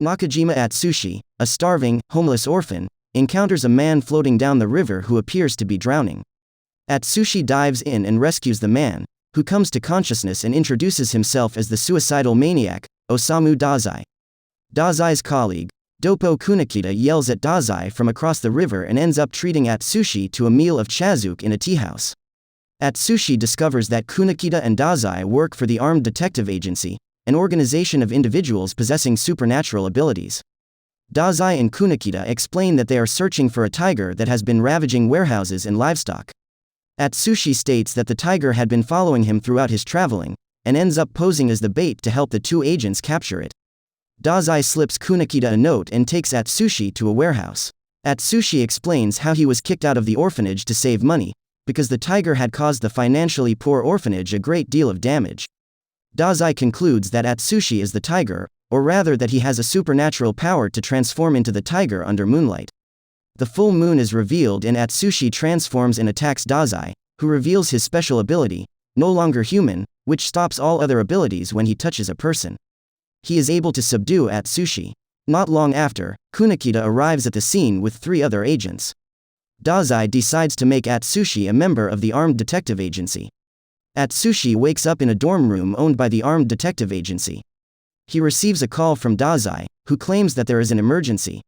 Nakajima Atsushi, a starving, homeless orphan, encounters a man floating down the river who appears to be drowning. Atsushi dives in and rescues the man, who comes to consciousness and introduces himself as the suicidal maniac, Osamu Dazai. Dazai's colleague, Doppo Kunakita, yells at Dazai from across the river and ends up treating Atsushi to a meal of chazuke in a tea house. Atsushi discovers that Kunakita and Dazai work for the Armed Detective Agency, an organization of individuals possessing supernatural abilities. Dazai and Kunakita explain that they are searching for a tiger that has been ravaging warehouses and livestock. Atsushi states that the tiger had been following him throughout his traveling, and ends up posing as the bait to help the two agents capture it. Dazai slips Kunakita a note and takes Atsushi to a warehouse. Atsushi explains how he was kicked out of the orphanage to save money, because the tiger had caused the financially poor orphanage a great deal of damage. Dazai concludes that Atsushi is the tiger, or rather that he has a supernatural power to transform into the tiger under Moonlight. The full moon is revealed and Atsushi transforms and attacks Dazai, who reveals his special ability, no longer human, which stops all other abilities when he touches a person. He is able to subdue Atsushi. Not long after, Kunakita arrives at the scene with 3 other agents. Dazai decides to make Atsushi a member of the Armed Detective Agency. Atsushi wakes up in a dorm room owned by the Armed Detective Agency. He receives a call from Dazai, who claims that there is an emergency.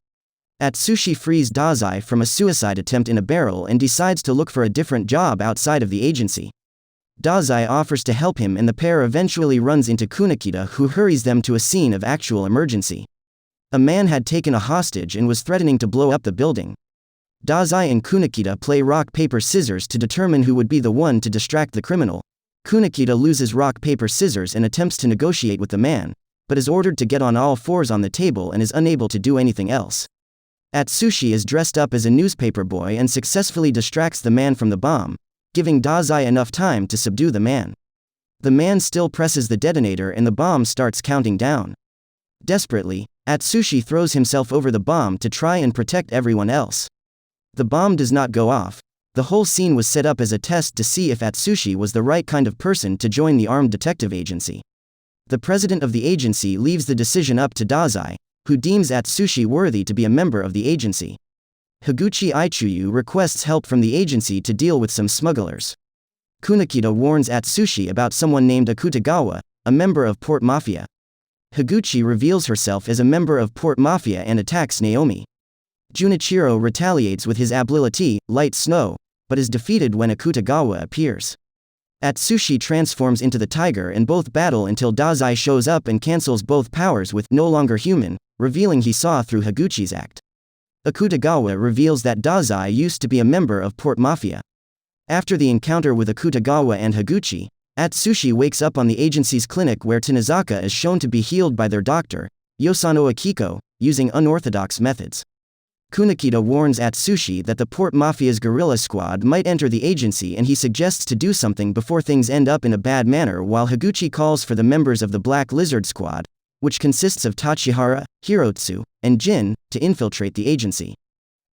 Atsushi frees Dazai from a suicide attempt in a barrel and decides to look for a different job outside of the agency. Dazai offers to help him and the pair eventually runs into Kunakita, who hurries them to a scene of actual emergency. A man had taken a hostage and was threatening to blow up the building. Dazai and Kunakita play rock paper scissors to determine who would be the one to distract the criminal. Kunakita loses rock paper scissors and attempts to negotiate with the man, but is ordered to get on all fours on the table and is unable to do anything else. Atsushi is dressed up as a newspaper boy and successfully distracts the man from the bomb, giving Dazai enough time to subdue the man. The man still presses the detonator and the bomb starts counting down. Desperately, Atsushi throws himself over the bomb to try and protect everyone else. The bomb does not go off. The whole scene was set up as a test to see if Atsushi was the right kind of person to join the Armed Detective Agency. The president of the agency leaves the decision up to Dazai, who deems Atsushi worthy to be a member of the agency. Higuchi Ichuyu requests help from the agency to deal with some smugglers. Kunakita warns Atsushi about someone named Akutagawa, a member of Port Mafia. Higuchi reveals herself as a member of Port Mafia and attacks Naomi. Junichiro retaliates with his ability, Light Snow, but is defeated when Akutagawa appears. Atsushi transforms into the tiger and both battle until Dazai shows up and cancels both powers with no longer human, revealing he saw through Higuchi's act. Akutagawa reveals that Dazai used to be a member of Port Mafia. After the encounter with Akutagawa and Higuchi, Atsushi wakes up on the agency's clinic where Tanizaka is shown to be healed by their doctor, Yosano Akiko, using unorthodox methods. Kunakita warns Atsushi that the Port Mafia's guerrilla squad might enter the agency and he suggests to do something before things end up in a bad manner, while Higuchi calls for the members of the Black Lizard Squad, which consists of Tachihara, Hirotsu, and Jin, to infiltrate the agency.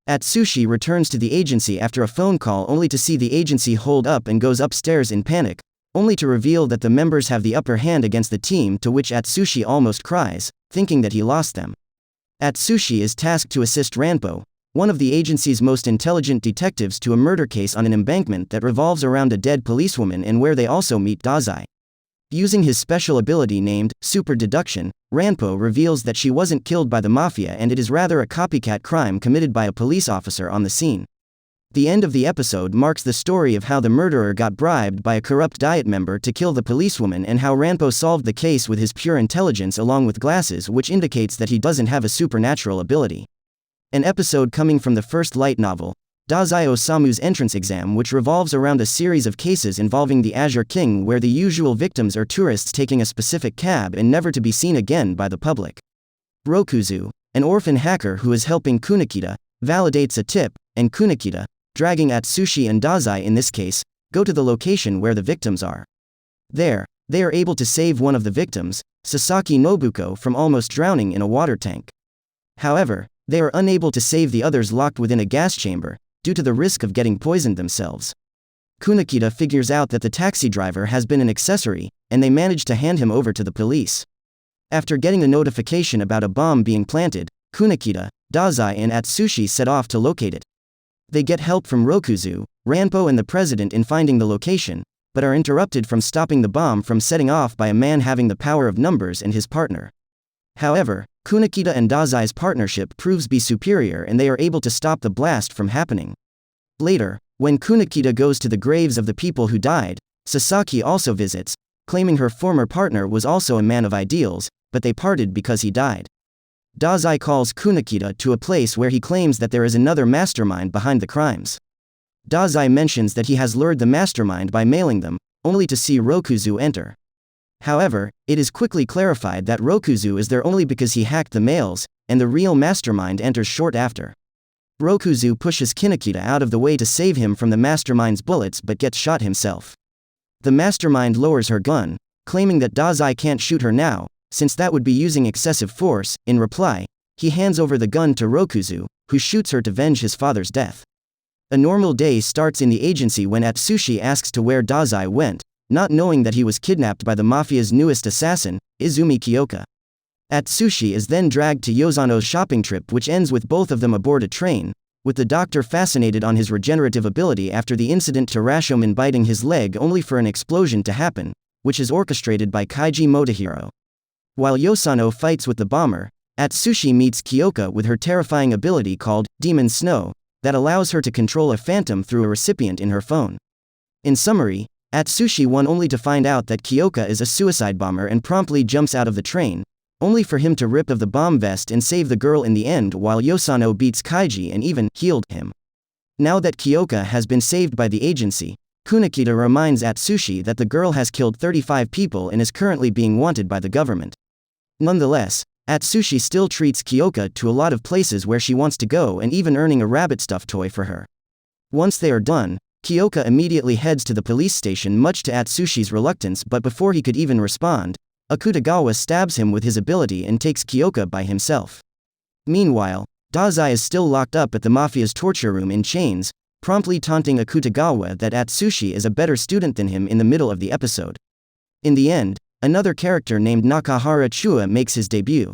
Atsushi returns to the agency after a phone call only to see the agency hold up and goes upstairs in panic, only to reveal that the members have the upper hand against the team, to which Atsushi almost cries, thinking that he lost them. Atsushi is tasked to assist Ranpo, one of the agency's most intelligent detectives, to a murder case on an embankment that revolves around a dead policewoman and where they also meet Dazai. Using his special ability named Super Deduction, Ranpo reveals that she wasn't killed by the Mafia and it is rather a copycat crime committed by a police officer on the scene. The end of the episode marks the story of how the murderer got bribed by a corrupt Diet member to kill the policewoman and how Ranpo solved the case with his pure intelligence along with glasses, which indicates that he doesn't have a supernatural ability. An episode coming from the first light novel, Dazai Osamu's entrance exam, which revolves around a series of cases involving the Azure King where the usual victims are tourists taking a specific cab and never to be seen again by the public. Rokuzu, an orphan hacker who is helping Kunakita, validates a tip, and Kunakita, dragging Atsushi and Dazai in this case, go to the location where the victims are. There, they are able to save one of the victims, Sasaki Nobuko, from almost drowning in a water tank. However, they are unable to save the others locked within a gas chamber, due to the risk of getting poisoned themselves. Kunakita figures out that the taxi driver has been an accessory, and they manage to hand him over to the police. After getting a notification about a bomb being planted, Kunakita, Dazai and Atsushi set off to locate it. They get help from Rokuzu, Ranpo and the president in finding the location, but are interrupted from stopping the bomb from setting off by a man having the power of numbers and his partner. However, Kunakita and Dazai's partnership proves be superior and they are able to stop the blast from happening. Later, when Kunakita goes to the graves of the people who died, Sasaki also visits, claiming her former partner was also a man of ideals, but they parted because he died. Dazai calls Kunakita to a place where he claims that there is another mastermind behind the crimes. Dazai mentions that he has lured the mastermind by mailing them, only to see Rokuzu enter. However, it is quickly clarified that Rokuzu is there only because he hacked the mails, and the real mastermind enters short after. Rokuzu pushes Kunakita out of the way to save him from the mastermind's bullets but gets shot himself. The mastermind lowers her gun, claiming that Dazai can't shoot her now, since that would be using excessive force. In reply, he hands over the gun to Rokuzu, who shoots her to avenge his father's death. A normal day starts in the agency when Atsushi asks to where Dazai went, not knowing that he was kidnapped by the Mafia's newest assassin, Izumi Kyoka. Atsushi is then dragged to Yozano's shopping trip, which ends with both of them aboard a train, with the doctor fascinated on his regenerative ability after the incident to Rashomon biting his leg only for an explosion to happen, which is orchestrated by Kaiji Motohiro. While Yosano fights with the bomber, Atsushi meets Kyoka with her terrifying ability called Demon Snow, that allows her to control a phantom through a recipient in her phone. In summary, Atsushi won only to find out that Kyoka is a suicide bomber and promptly jumps out of the train, only for him to rip of the bomb vest and save the girl in the end, while Yosano beats Kaiji and even healed him. Now that Kyoka has been saved by the agency, Kunakita reminds Atsushi that the girl has killed 35 people and is currently being wanted by the government. Nonetheless, Atsushi still treats Kyoka to a lot of places where she wants to go and even earning a rabbit stuffed toy for her. Once they are done, Kyoka immediately heads to the police station much to Atsushi's reluctance, but before he could even respond, Akutagawa stabs him with his ability and takes Kyoka by himself. Meanwhile, Dazai is still locked up at the Mafia's torture room in chains, promptly taunting Akutagawa that Atsushi is a better student than him in the middle of the episode. In the end, another character named Nakahara Chua makes his debut.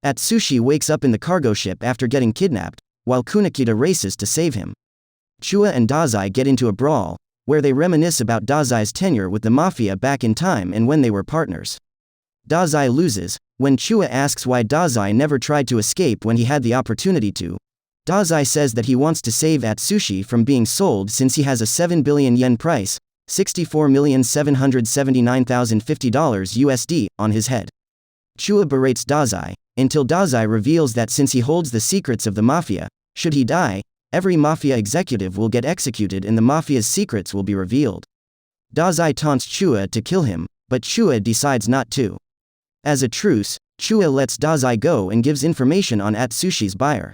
Atsushi wakes up in the cargo ship after getting kidnapped, while Kunakita races to save him. Chua and Dazai get into a brawl, where they reminisce about Dazai's tenure with the Mafia back in time and when they were partners. Dazai loses. When Chua asks why Dazai never tried to escape when he had the opportunity to, Dazai says that he wants to save Atsushi from being sold since he has a 7 billion yen price, $64,779,050 USD, on his head. Chua berates Dazai, until Dazai reveals that since he holds the secrets of the Mafia, should he die, every Mafia executive will get executed and the Mafia's secrets will be revealed. Dazai taunts Chua to kill him, but Chua decides not to. As a truce, Chua lets Dazai go and gives information on Atsushi's buyer.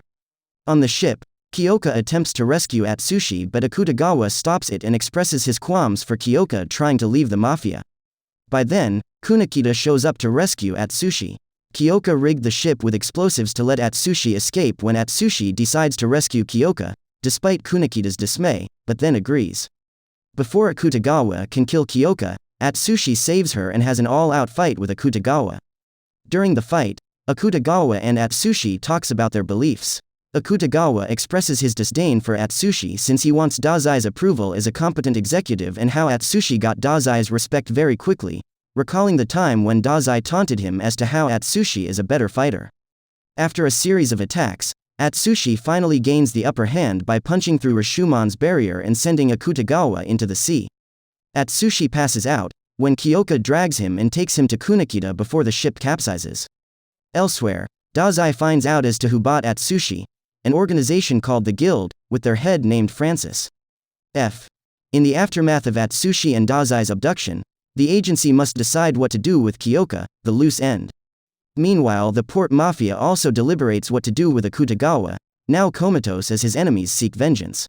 On the ship, Kyoka attempts to rescue Atsushi, but Akutagawa stops it and expresses his qualms for Kyoka trying to leave the Mafia. By then, Kunakita shows up to rescue Atsushi. Kyoka rigged the ship with explosives to let Atsushi escape when Atsushi decides to rescue Kyoka, despite Kunakita's dismay, but then agrees. Before Akutagawa can kill Kyoka, Atsushi saves her and has an all-out fight with Akutagawa. During the fight, Akutagawa and Atsushi talks about their beliefs. Akutagawa expresses his disdain for Atsushi since he wants Dazai's approval as a competent executive and how Atsushi got Dazai's respect very quickly, recalling the time when Dazai taunted him as to how Atsushi is a better fighter. After a series of attacks, Atsushi finally gains the upper hand by punching through Rashomon's barrier and sending Akutagawa into the sea. Atsushi passes out, when Kyoka drags him and takes him to Kunakita before the ship capsizes. Elsewhere, Dazai finds out as to who bought Atsushi, an organization called the Guild, with their head named Francis F. In the aftermath of Atsushi and Dazai's abduction, the agency must decide what to do with Kyoka, the loose end. Meanwhile, the Port Mafia also deliberates what to do with Akutagawa, now comatose as his enemies seek vengeance.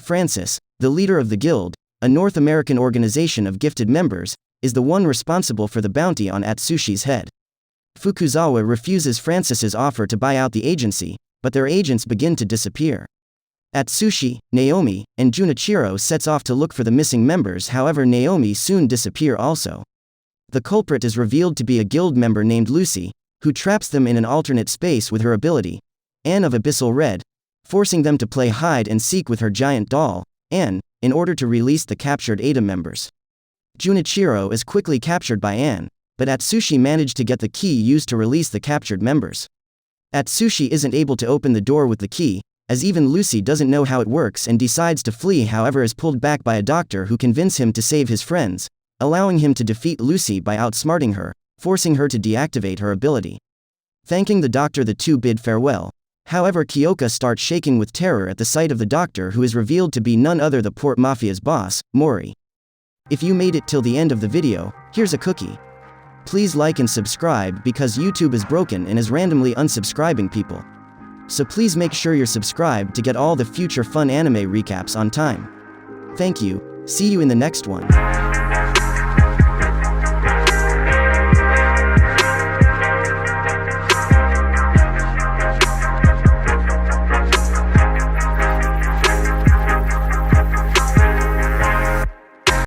Francis, the leader of the Guild, a North American organization of gifted members, is the one responsible for the bounty on Atsushi's head. Fukuzawa refuses Francis's offer to buy out the agency, but their agents begin to disappear. Atsushi, Naomi, and Junichiro sets off to look for the missing members, however Naomi soon disappear also. The culprit is revealed to be a guild member named Lucy, who traps them in an alternate space with her ability, Anne of Abyssal Red, forcing them to play hide and seek with her giant doll, Anne, in order to release the captured Ada members. Junichiro is quickly captured by Anne, but Atsushi managed to get the key used to release the captured members. Atsushi isn't able to open the door with the key, as even Lucy doesn't know how it works and decides to flee, however is pulled back by a doctor who convinces him to save his friends, allowing him to defeat Lucy by outsmarting her, forcing her to deactivate her ability. Thanking the doctor, the two bid farewell. However, Kyoka starts shaking with terror at the sight of the doctor, who is revealed to be none other the Port Mafia's boss, Mori. If you made it till the end of the video, here's a cookie. Please like and subscribe because YouTube is broken and is randomly unsubscribing people. So please make sure you're subscribed to get all the future fun anime recaps on time. Thank you, see you in the next one.